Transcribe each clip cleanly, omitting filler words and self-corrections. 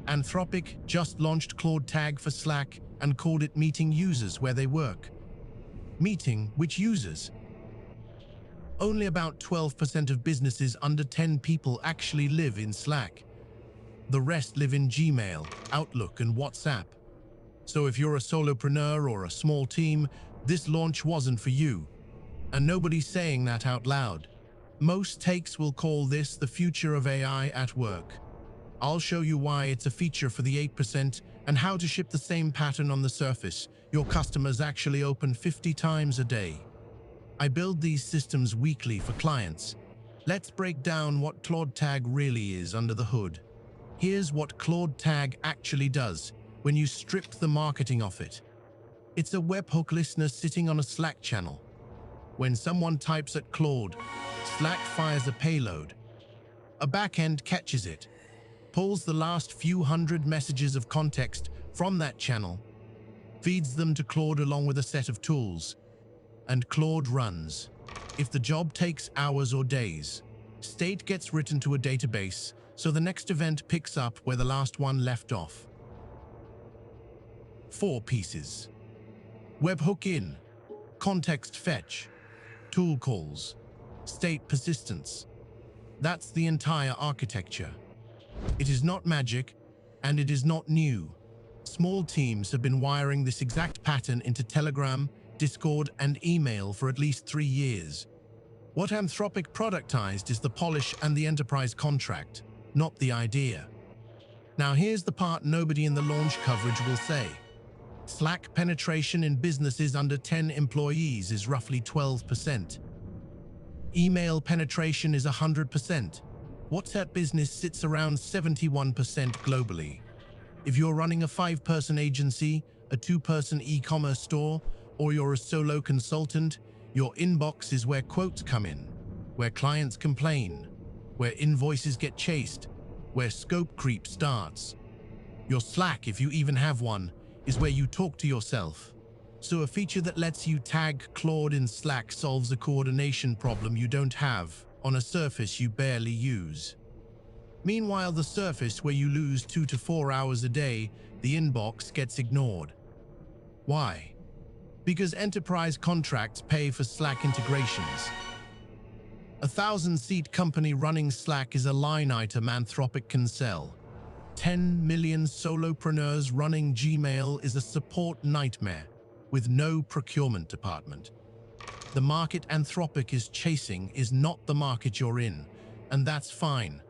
Anthropic just launched Claude Tag for Slack and called it meeting users where they work. Meeting which users? Only about 12% of businesses under 10 people actually live in Slack. The rest live in Gmail, Outlook, and WhatsApp. So if you're a solopreneur or a small team, this launch wasn't for you. And nobody's saying that out loud. Most takes will call this the future of AI at work. I'll show you why it's a feature for the 8% and how to ship the same pattern on the surface. Your customers actually open 50 times a day. I build these systems weekly for clients. Let's break down what Claude Tag really is under the hood. Here's what Claude Tag actually does when you strip the marketing off it. It's a webhook listener sitting on a Slack channel. When someone types at Claude, Slack fires a payload. A backend catches it, pulls the last few hundred messages of context from that channel, feeds them to Claude along with a set of tools, and Claude runs. If the job takes hours or days, state gets written to a database, so the next event picks up where the last one left off. 4 pieces. Webhook in, context fetch, tool calls, state persistence. That's the entire architecture. It is not magic, and it is not new. Small teams have been wiring this exact pattern into Telegram, Discord, and email for at least 3 years. What Anthropic productized is the polish and the enterprise contract, not the idea. Now here's the part nobody in the launch coverage will say. Slack penetration in businesses under 10 employees is roughly 12%. Email penetration is 100%. WhatsApp business sits around 71% globally. If you're running a 5-person agency, a 2-person e-commerce store, or you're a solo consultant, your inbox is where quotes come in, where clients complain, where invoices get chased, where scope creep starts. Your Slack, if you even have one, is where you talk to yourself. So a feature that lets you tag Claude in Slack solves a coordination problem you don't have on a surface you barely use. Meanwhile, the surface where you lose 2 to 4 hours a day, the inbox, gets ignored. Why? Because enterprise contracts pay for Slack integrations. A 1,000-seat company running Slack is a line item Anthropic can sell. 10 million solopreneurs running Gmail is a support nightmare with no procurement department. The market Anthropic is chasing is not the market you're in, and that's fine.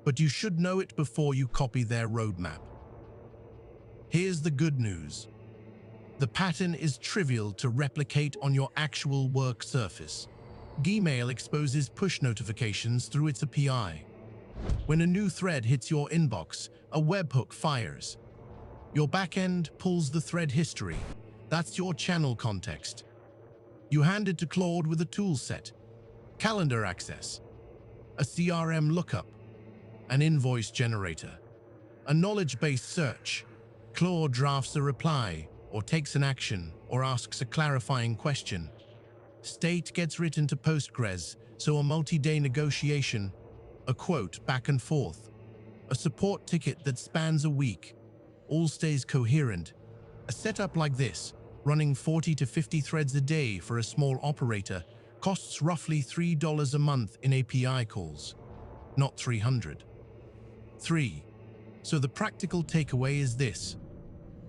But you should know it before you copy their roadmap. Here's the good news. The pattern is trivial to replicate on your actual work surface. Gmail exposes push notifications through its API. When a new thread hits your inbox, a webhook fires. Your backend pulls the thread history. That's your channel context. You hand it to Claude with a toolset, calendar access, a CRM lookup, an invoice generator, a knowledge-based search. Claude drafts a reply, or takes an action, or asks a clarifying question. State gets written to Postgres, so a multi-day negotiation, a quote back and forth, a support ticket that spans a week, all stays coherent. A setup like this, running 40 to 50 threads a day for a small operator, costs roughly $3 a month in API calls, not 300. 3. So the practical takeaway is this.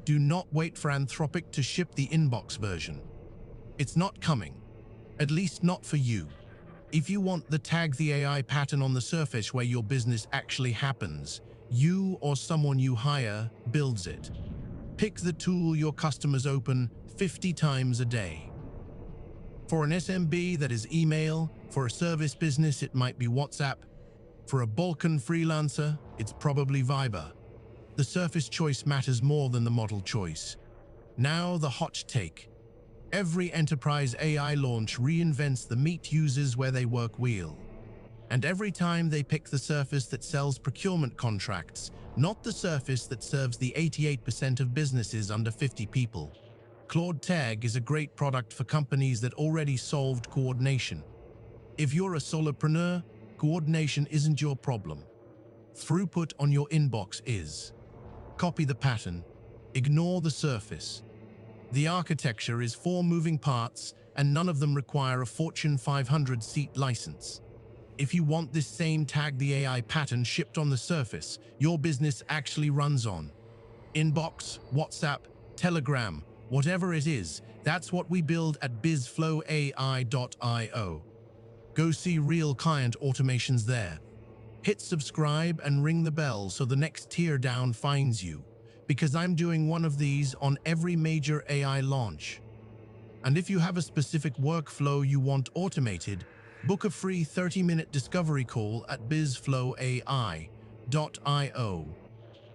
Do not wait for Anthropic to ship the inbox version. It's not coming, at least not for you. If you want the tag the AI pattern on the surface where your business actually happens, you or someone you hire builds it. Pick the tool your customers open 50 times a day. For an SMB, that is email. For a service business, it might be WhatsApp. For a Balkan freelancer, it's probably Viber. The surface choice matters more than the model choice. Now the hot take. Every enterprise AI launch reinvents the meet users where they work wheel. And every time they pick the surface that sells procurement contracts, not the surface that serves the 88% of businesses under 50 people. Claude Tag is a great product for companies that already solved coordination. If you're a solopreneur, coordination isn't your problem. Throughput on your inbox is. Copy the pattern. Ignore the surface. The architecture is 4 moving parts, and none of them require a Fortune 500 seat license. If you want this same Tag the AI pattern shipped on the surface your business actually runs on, inbox, WhatsApp, Telegram, whatever it is, that's what we build at BizflowAI.io. Go see real client automations there. Hit subscribe and ring the bell so the next tier down finds you, because I'm doing one of these on every major AI launch. And if you have a specific workflow you want automated, book a free 30-minute discovery call at BizflowAI.io,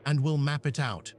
and we'll map it out.